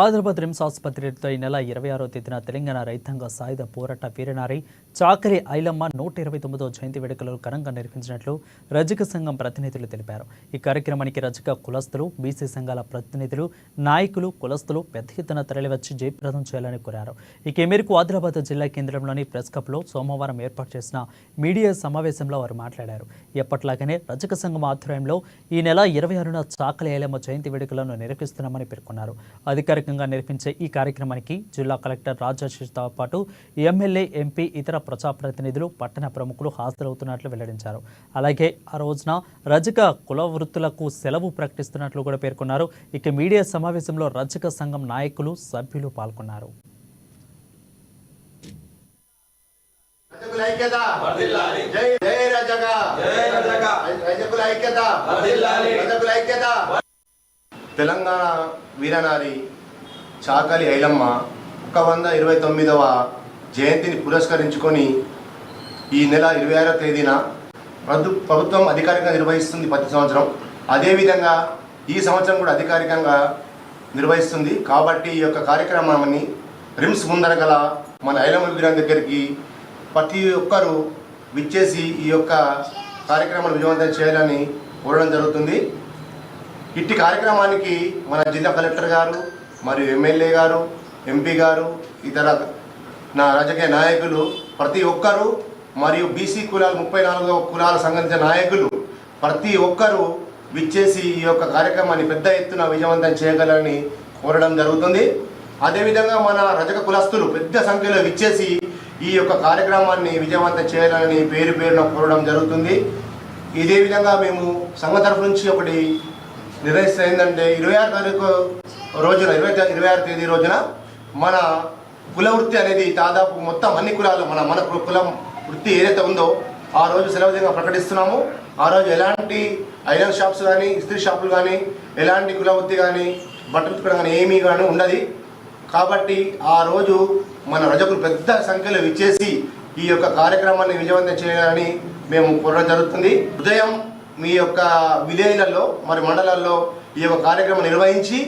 Adilabad RIMS ఆసుపత్రితో ఈ నెల 26వ తేదీన తెలంగాణ రైతాంగ సాయుధ పోరాట వీరనారి చాకలి ఐలమ్మ 129వ జయంతి వేడుకలను ఘనంగా నిర్వహించినట్లు రజక సంఘం ప్రతినిధులు తెలిపారు. ఈ కార్యక్రమానికి రజక కులస్తులు, బీసీ సంఘాల ప్రతినిధులు, నాయకులు, కులస్తులు పెద్ద ఎత్తున తరలివచ్చి జయప్రదం చేయాలని కోరారు. ఈ మేరకు ఆదిలాబాద్ జిల్లా కేంద్రంలోని ప్రెస్ క్లబ్లో సోమవారం ఏర్పాటు చేసిన మీడియా సమావేశంలో వారు మాట్లాడారు. ఎప్పట్లాగానే రజక సంఘం ఆధ్వర్యంలో ఈ నెల 26న చాకలి ఐలమ్మ జయంతి వేడుకలను నిర్వహిస్తున్నామని పేర్కొన్నారు. అధికారికంగా నిర్వహించే ఈ కార్యక్రమానికి జిల్లా కలెక్టర్ రాజాశేషతో పాటు ఎమ్మెల్యే, ఎంపీ, ఇతర ప్రజాప్రతినిధులు, పట్టణ ప్రముఖులు హాజరవుతున్నట్లు వెల్లడించారు. అలాగే ఆ రోజున రజక కుల వృత్తులకు సెలవు ప్రకటిస్తున్నట్లు కూడా పేర్కొన్నారు. ఇక మీడియా సమావేశంలో రజక సంఘం నాయకులు, సభ్యులు పాల్గొన్నారు. తెలంగాణ వీరనారి చాకలి ఐలమ్మ 129వ జయంతిని పురస్కరించుకొని ఈ నెల 26వ తేదీన ప్రభుత్వం అధికారికంగా నిర్వహిస్తుంది ప్రతి సంవత్సరం. అదేవిధంగా ఈ సంవత్సరం కూడా అధికారికంగా నిర్వహిస్తుంది. కాబట్టి ఈ యొక్క కార్యక్రమాన్ని రిమ్స్ ముందర గల మన ఐలమ్మ విగ్రహం దగ్గరికి ప్రతి ఒక్కరూ విచ్చేసి ఈ యొక్క కార్యక్రమాన్ని విజయవంతం చేయాలని కోరడం జరుగుతుంది. ఇట్టి కార్యక్రమానికి మన జిల్లా కలెక్టర్ గారు మరియు ఎమ్మెల్యే గారు, ఎంపీ గారు, ఇతర రాజకీయ నాయకులు ప్రతి ఒక్కరూ మరియు బీసీ కులాలు 34వ కులాల సంబంధించిన నాయకులు ప్రతి ఒక్కరూ విచ్చేసి ఈ యొక్క కార్యక్రమాన్ని పెద్ద ఎత్తున విజయవంతం చేయగలని కోరడం జరుగుతుంది. అదేవిధంగా మన రజక కులస్తులు పెద్ద సంఖ్యలో విచ్చేసి ఈ యొక్క కార్యక్రమాన్ని విజయవంతం చేయాలని పేరు పేరున కోరడం జరుగుతుంది. ఇదే విధంగా మేము సంఘ తరఫు నుంచి ఒకటి నిర్ణయిస్తే ఏంటంటే 26 తారీఖు రోజున 26వ తేదీ రోజున మన కుల వృత్తి అనేది దాదాపు మొత్తం అన్ని కులాలు మన కులం వృత్తి ఏదైతే ఉందో ఆ రోజు సెలవుదినంగా ప్రకటిస్తున్నాము. ఆ రోజు ఎలాంటి ఐరన్ షాప్స్ కానీ, ఇస్త్రీ షాపులు కానీ, ఎలాంటి కుల వృత్తి కానీ, బట్టలు ఉతకడం కానీ ఏమీ కానీ ఉండదు. కాబట్టి ఆ రోజు మన రజకులు పెద్ద సంఖ్యలో విచ్చేసి ఈ యొక్క కార్యక్రమాన్ని విజయవంతం చేయాలని మేము కోరడం జరుగుతుంది. ఉదయం మీ యొక్క విలేజ్లలో మరి మండలాల్లో ఈ యొక్క కార్యక్రమం నిర్వహించి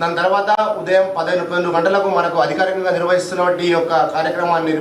దాని తర్వాత ఉదయం 11 గంటలకు మనకు అధికారికంగా నిర్వహిస్తున్నటువంటి ఈ యొక్క కార్యక్రమాన్ని